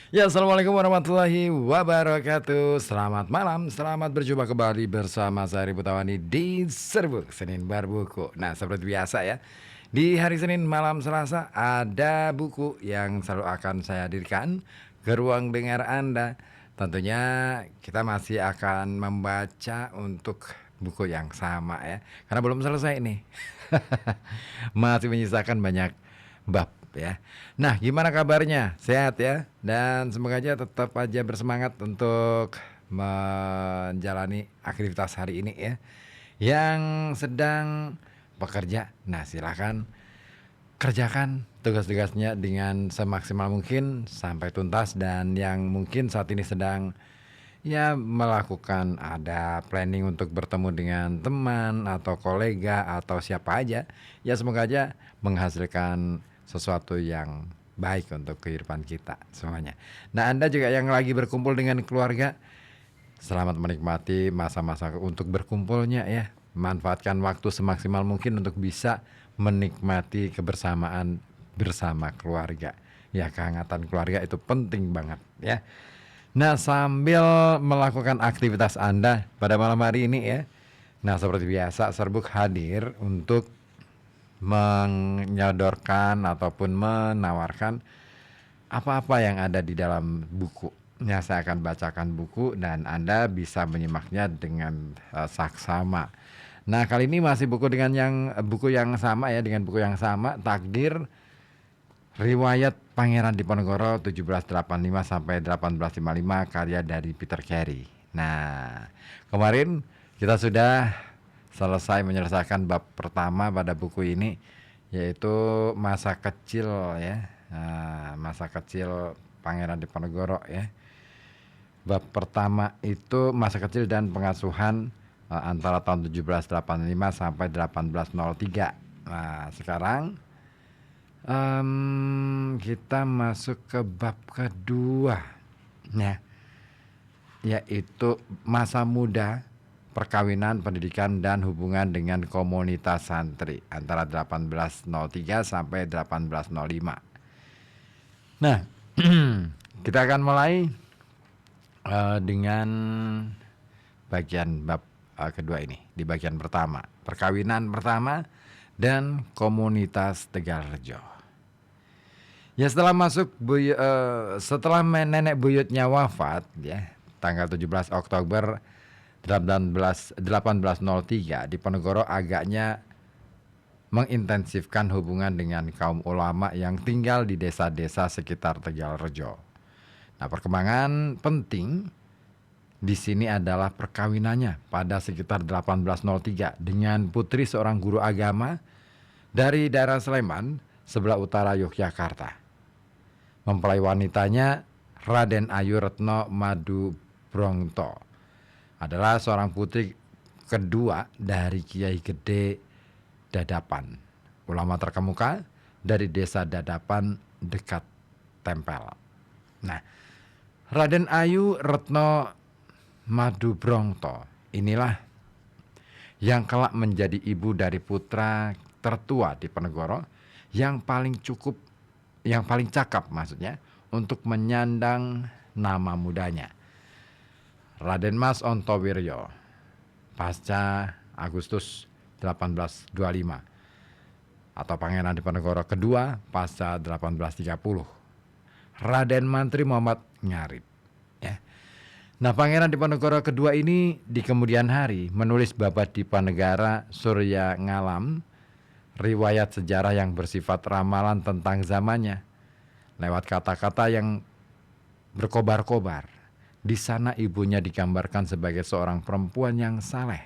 Ya, assalamualaikum warahmatullahi wabarakatuh. Selamat malam, selamat berjumpa kembali bersama saya Ribu Tawani di Serbu Senin Berbuku. Nah, seperti biasa ya, di hari Senin malam Selasa ada buku yang selalu akan saya hadirkan ke ruang dengar Anda. Tentunya kita masih akan membaca untuk buku yang sama ya, karena belum selesai nih. Masih menyisakan banyak bab ya. Nah, gimana kabarnya? Sehat ya? Dan semoga aja tetap aja bersemangat untuk menjalani aktivitas hari ini ya. Yang sedang bekerja, nah silakan kerjakan tugas-tugasnya dengan semaksimal mungkin sampai tuntas, dan yang mungkin saat ini sedang ya melakukan ada planning untuk bertemu dengan teman atau kolega atau siapa aja, ya semoga aja menghasilkan sesuatu yang baik untuk kehidupan kita semuanya. Nah, Anda juga yang lagi berkumpul dengan keluarga, selamat menikmati masa-masa untuk berkumpulnya ya. Manfaatkan waktu semaksimal mungkin untuk bisa menikmati kebersamaan bersama keluarga. Ya, kehangatan keluarga itu penting banget ya. Nah, sambil melakukan aktivitas Anda pada malam hari ini ya. Nah, seperti biasa Serbuk hadir untuk menyodorkan ataupun menawarkan apa-apa yang ada di dalam buku. Ya, saya akan bacakan buku dan Anda bisa menyimaknya dengan saksama. Nah, kali ini masih buku yang sama ya, dengan buku yang sama, Takdir Riwayat Pangeran Diponegoro 1785 sampai 1855, karya dari Peter Carey. Nah, kemarin kita sudah menyelesaikan bab pertama pada buku ini, yaitu masa kecil ya. Nah, masa kecil Pangeran Diponegoro ya. Bab pertama itu masa kecil dan pengasuhan antara tahun 1785 sampai 1803. Nah, sekarang kita masuk ke bab kedua ya, yaitu masa muda, perkawinan, pendidikan, dan hubungan dengan komunitas santri antara 1803 sampai 1805. Nah, kita akan mulai dengan bagian bab kedua ini. Di bagian pertama, perkawinan pertama dan komunitas Tegalrejo. Ya, setelah nenek buyutnya wafat ya, tanggal 17 Oktober 1803, Diponegoro agaknya mengintensifkan hubungan dengan kaum ulama yang tinggal di desa-desa sekitar Tegalrejo. Nah, perkembangan penting di sini adalah perkawinannya pada sekitar 1803 dengan putri seorang guru agama dari daerah Sleman, sebelah utara Yogyakarta. Mempelai wanitanya, Raden Ayu Retno Madu Brongto, adalah seorang putri kedua dari Kiai Gede Dadapan, ulama terkemuka dari desa Dadapan dekat Tempel. Nah, Raden Ayu Retno Madu Brongto inilah yang kelak menjadi ibu dari putra tertua Diponegoro yang paling cakap maksudnya, untuk menyandang nama mudanya, Raden Mas Ontowiryo, pasca Agustus 1825, atau Pangeran Diponegoro kedua pasca 1830, Raden Mantri Muhammad Ngarip ya. Nah, Pangeran Diponegoro kedua ini di kemudian hari menulis Babad Dipanegara Surya Ngalam, riwayat sejarah yang bersifat ramalan tentang zamannya, lewat kata-kata yang berkobar-kobar. Di sana ibunya digambarkan sebagai seorang perempuan yang saleh,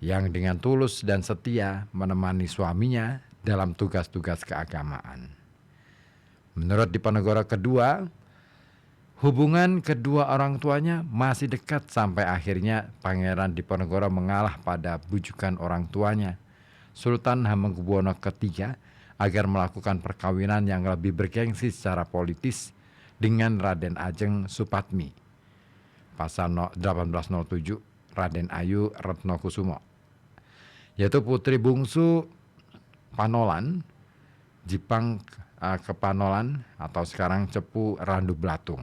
yang dengan tulus dan setia menemani suaminya dalam tugas-tugas keagamaan. Menurut Diponegoro kedua, hubungan kedua orang tuanya masih dekat sampai akhirnya Pangeran Diponegoro mengalah pada bujukan orang tuanya, Sultan Hamengkubuwono III, agar melakukan perkawinan yang lebih bergengsi secara politis dengan Raden Ajeng Supatmi, pasal 1807, Raden Ayu Retno Kusumo, yaitu putri bungsu Panolan Jipang Kepanolan atau sekarang Cepu Randu Blatung.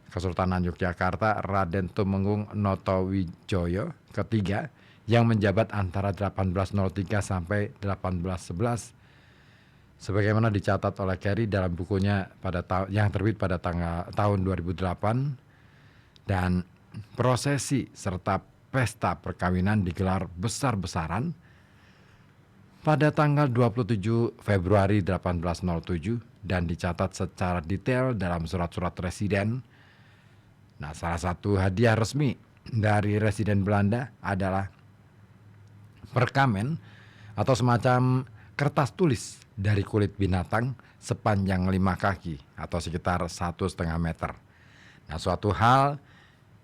Kesultanan Yogyakarta Raden Tumenggung Notowijoyo ketiga yang menjabat antara 1803 sampai 1811 sebagaimana dicatat oleh Carey dalam bukunya yang terbit pada tahun 2008. Dan prosesi serta pesta perkawinan digelar besar-besaran pada tanggal 27 Februari 1807 dan dicatat secara detail dalam surat-surat residen. Nah, salah satu hadiah resmi dari residen Belanda adalah perkamen atau semacam kertas tulis dari kulit binatang sepanjang 5 kaki atau sekitar 1,5 meter. Nah, suatu hal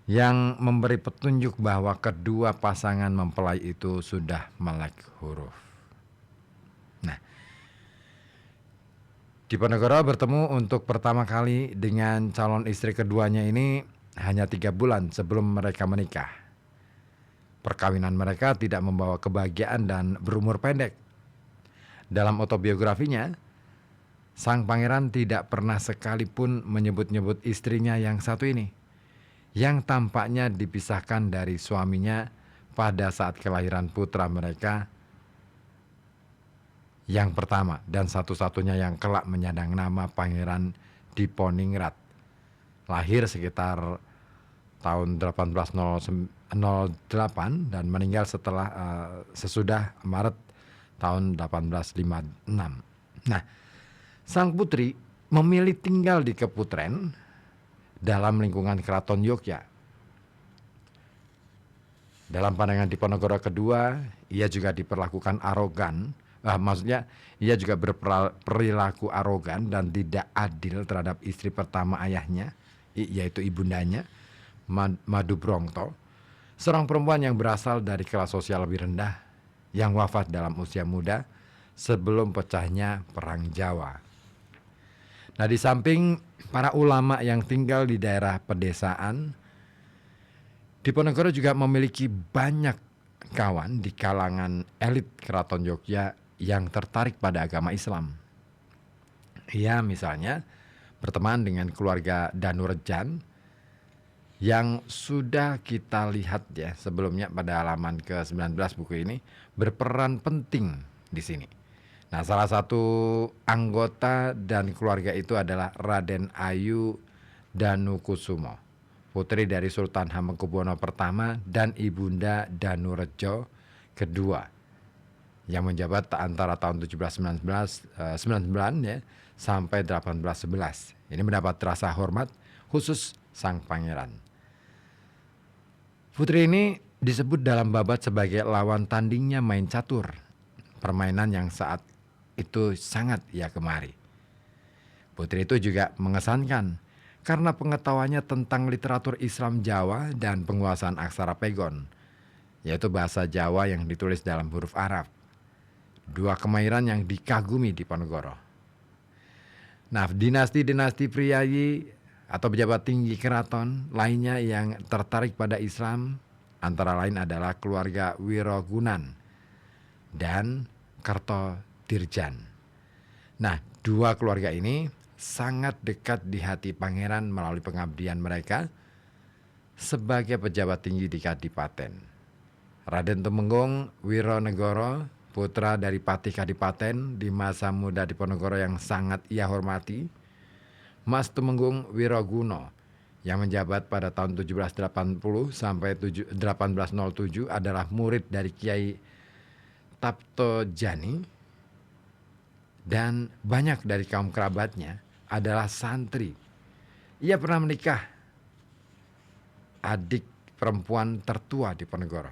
yang memberi petunjuk bahwa kedua pasangan mempelai itu sudah melek huruf. Nah, Diponegoro bertemu untuk pertama kali dengan calon istri keduanya ini hanya 3 bulan sebelum mereka menikah. Perkawinan mereka tidak membawa kebahagiaan dan berumur pendek. Dalam autobiografinya, sang pangeran tidak pernah sekalipun menyebut-nyebut istrinya yang satu ini, yang tampaknya dipisahkan dari suaminya pada saat kelahiran putra mereka yang pertama dan satu-satunya yang kelak menyandang nama Pangeran Diponingrat. Lahir sekitar tahun 1808 dan meninggal sesudah Maret tahun 1856. Nah, sang putri memilih tinggal di Keputren dalam lingkungan Keraton Yogyakarta. Dalam pandangan Diponegoro kedua, ia juga diperlakukan arogan. Maksudnya ia juga berperilaku arogan dan tidak adil terhadap istri pertama ayahnya, yaitu ibundanya, Madu Brongto, seorang perempuan yang berasal dari kelas sosial lebih rendah, yang wafat dalam usia muda sebelum pecahnya Perang Jawa. Nah, di samping para ulama yang tinggal di daerah pedesaan, Diponegoro juga memiliki banyak kawan di kalangan elit Keraton Yogyakarta yang tertarik pada agama Islam. Ia misalnya berteman dengan keluarga Danurejan yang sudah kita lihat ya sebelumnya pada halaman ke-19 buku ini berperan penting di sini. Nah, salah satu anggota dan keluarga itu adalah Raden Ayu Danukusumo, putri dari Sultan Hamengkubuwono I dan Ibunda Danurejo kedua, yang menjabat antara tahun 1799 ya sampai 1811. Ini mendapat rasa hormat khusus sang pangeran. Putri ini disebut dalam babat sebagai lawan tandingnya main catur, permainan yang saat itu sangat ia gemari. Putri itu juga mengesankan karena pengetahuannya tentang literatur Islam Jawa dan penguasaan aksara pegon, yaitu bahasa Jawa yang ditulis dalam huruf Arab. Dua kemahiran yang dikagumi Diponegoro. Nah, dinasti-dinasti priayi atau pejabat tinggi keraton lainnya yang tertarik pada Islam antara lain adalah keluarga Wirogunan dan Kertodirjan. Nah, dua keluarga ini sangat dekat di hati pangeran melalui pengabdian mereka sebagai pejabat tinggi di Kadipaten. Raden Tumenggung Wironegoro, putra dari Patih Kadipaten di masa muda Diponegoro yang sangat ia hormati, Mas Tumenggung Wiroguno yang menjabat pada tahun 1780 sampai 1807 adalah murid dari Kiai Taptojani, dan banyak dari kaum kerabatnya adalah santri. Ia pernah menikah adik perempuan tertua Diponegoro.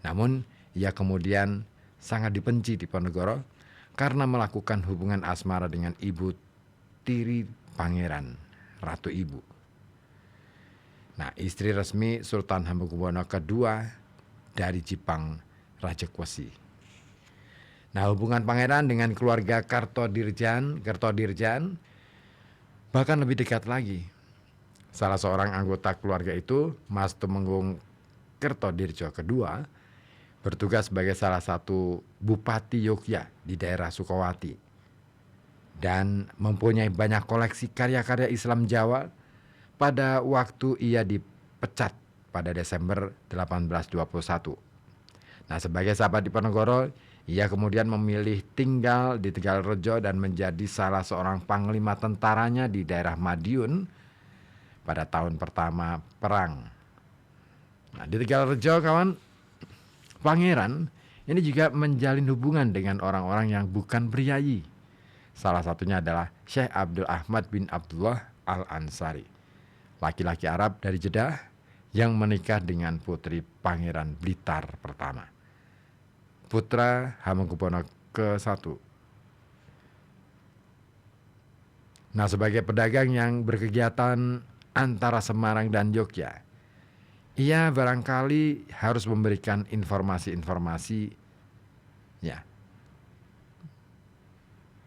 Namun ia kemudian sangat dibenci Diponegoro karena melakukan hubungan asmara dengan ibu tiri pangeran, Ratu Ibu. Nah, istri resmi Sultan Hamengkubuwono II dari Jipang Rajakwesi. Nah, hubungan pangeran dengan keluarga Kertodirjan bahkan lebih dekat lagi. Salah seorang anggota keluarga itu, Mas Tumenggung Kertodirjo II, bertugas sebagai salah satu bupati Yogyakarta di daerah Sukowati. dan mempunyai banyak koleksi karya-karya Islam Jawa pada waktu ia dipecat pada Desember 1821. Nah, sebagai sahabat Diponegoro, ia kemudian memilih tinggal di Tegalrejo dan menjadi salah seorang panglima tentaranya di daerah Madiun pada tahun pertama perang. Nah, di Tegalrejo, kawan, pangeran ini juga menjalin hubungan dengan orang-orang yang bukan priayi. Salah satunya adalah Syekh Abdul Ahmad bin Abdullah Al-Ansari, laki-laki Arab dari Jeddah yang menikah dengan putri Pangeran Blitar pertama, putra Hamengkubuwono ke-1. Nah, sebagai pedagang yang berkegiatan antara Semarang dan Yogyakarta, ia barangkali harus memberikan informasi-informasi ya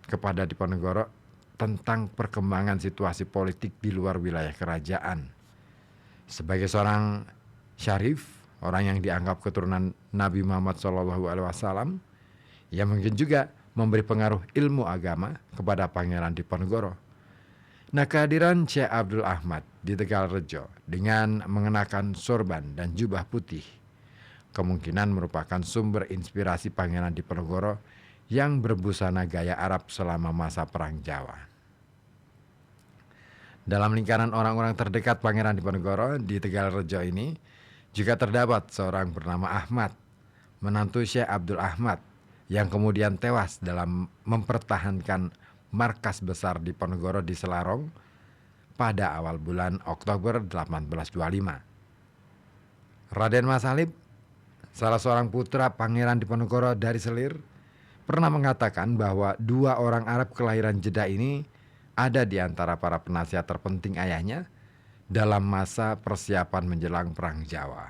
kepada Diponegoro tentang perkembangan situasi politik di luar wilayah kerajaan. Sebagai seorang syarif, orang yang dianggap keturunan Nabi Muhammad SAW, ia mungkin juga memberi pengaruh ilmu agama kepada Pangeran Diponegoro. Nah, kehadiran Syekh Abdul Ahmad di Tegalrejo dengan mengenakan sorban dan jubah putih kemungkinan merupakan sumber inspirasi Pangeran Diponegoro yang berbusana gaya Arab selama masa Perang Jawa. Dalam lingkaran orang-orang terdekat Pangeran Diponegoro di Tegalrejo ini juga terdapat seorang bernama Ahmad, menantu Syekh Abdul Ahmad, yang kemudian tewas dalam mempertahankan markas besar Diponegoro di Selarong pada awal bulan Oktober 1825. Raden Mas Salib, salah seorang putra Pangeran Diponegoro dari Selir, pernah mengatakan bahwa dua orang Arab kelahiran Jeddah ini ada di antara para penasihat terpenting ayahnya dalam masa persiapan menjelang Perang Jawa.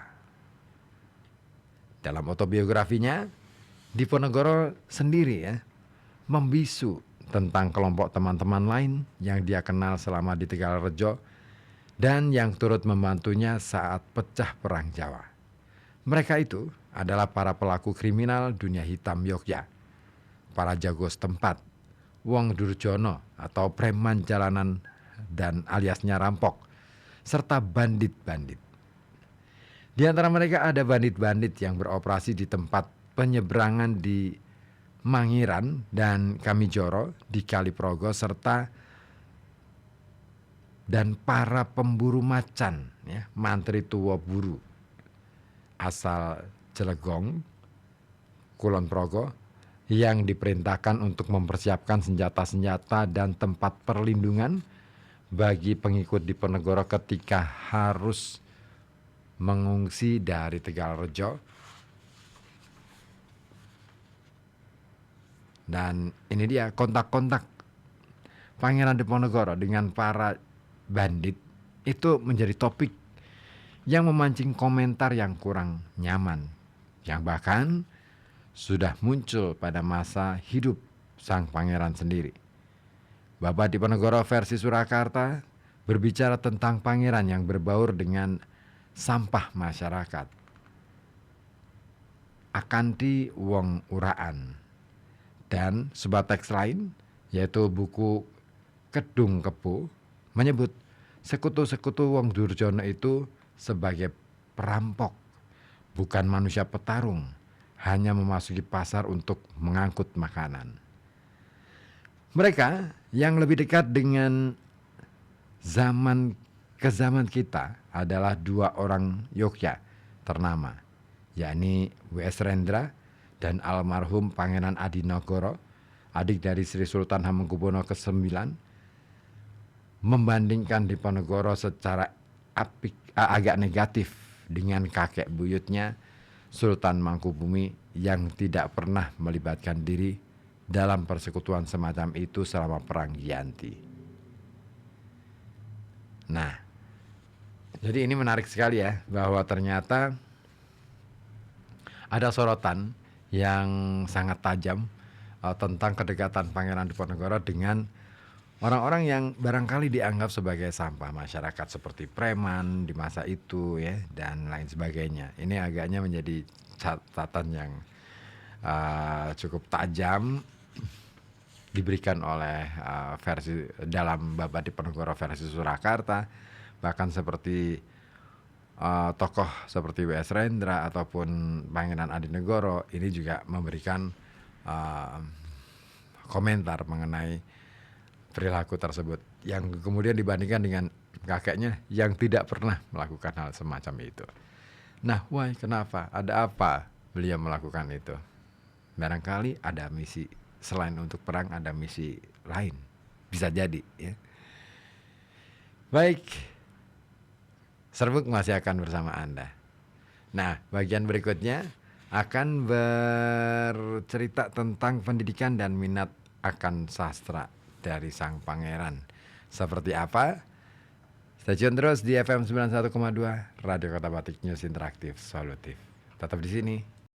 Dalam autobiografinya, Diponegoro sendiri membisu tentang kelompok teman-teman lain yang dia kenal selama di Tegalrejo dan yang turut membantunya saat pecah Perang Jawa. Mereka itu adalah para pelaku kriminal dunia hitam Yogyakarta, para jago setempat, wong durjono atau preman jalanan dan aliasnya rampok, serta bandit-bandit. Di antara mereka ada bandit-bandit yang beroperasi di tempat penyeberangan di Mangiran dan Kamijoro di Kaliprogo, serta dan para pemburu macan, mantri tuwo buru asal Cilegong, Kulon Progo, yang diperintahkan untuk mempersiapkan senjata-senjata dan tempat perlindungan bagi pengikut Diponegoro ketika harus mengungsi dari Tegalrejo. Dan ini dia kontak-kontak Pangeran Diponegoro dengan para bandit itu menjadi topik yang memancing komentar yang kurang nyaman, yang bahkan sudah muncul pada masa hidup sang pangeran sendiri. Bapak Diponegoro versi Surakarta berbicara tentang pangeran yang berbaur dengan sampah masyarakat, akanti wong uraan. Dan sebuah teks lain, yaitu buku Kedung Kebu, menyebut sekutu-sekutu wong durjono itu sebagai perampok, bukan manusia petarung, hanya memasuki pasar untuk mengangkut makanan. Mereka yang lebih dekat dengan zaman kita adalah dua orang Yogyakarta ternama, yakni W.S. Rendra dan almarhum Pangeran Adinegoro, adik dari Sri Sultan Hamengkubuwono ke-9, membandingkan Diponegoro secara agak negatif dengan kakek buyutnya Sultan Mangkubumi yang tidak pernah melibatkan diri dalam persekutuan semacam itu selama Perang Giyanti. Nah, jadi ini menarik sekali ya, bahwa ternyata ada sorotan yang sangat tajam tentang kedekatan Pangeran Diponegoro dengan orang-orang yang barangkali dianggap sebagai sampah masyarakat seperti preman di masa itu ya, dan lain sebagainya. Ini agaknya menjadi catatan yang cukup tajam diberikan oleh versi dalam Bapa Diponegoro versi Surakarta, bahkan seperti tokoh seperti W.S. Rendra ataupun Pangeran Adinegoro ini juga memberikan komentar mengenai perilaku tersebut yang kemudian dibandingkan dengan kakeknya yang tidak pernah melakukan hal semacam itu. Nah, why, kenapa? Ada apa beliau melakukan itu? Barangkali ada misi selain untuk perang, ada misi lain. Bisa jadi, ya. Baik, Serbuk masih akan bersama Anda. Nah, bagian berikutnya akan bercerita tentang pendidikan dan minat akan sastra dari sang pangeran. Seperti apa? Stay tune terus di FM 91,2 Radio Kota Batik News Interaktif Solutif. Tetap di sini.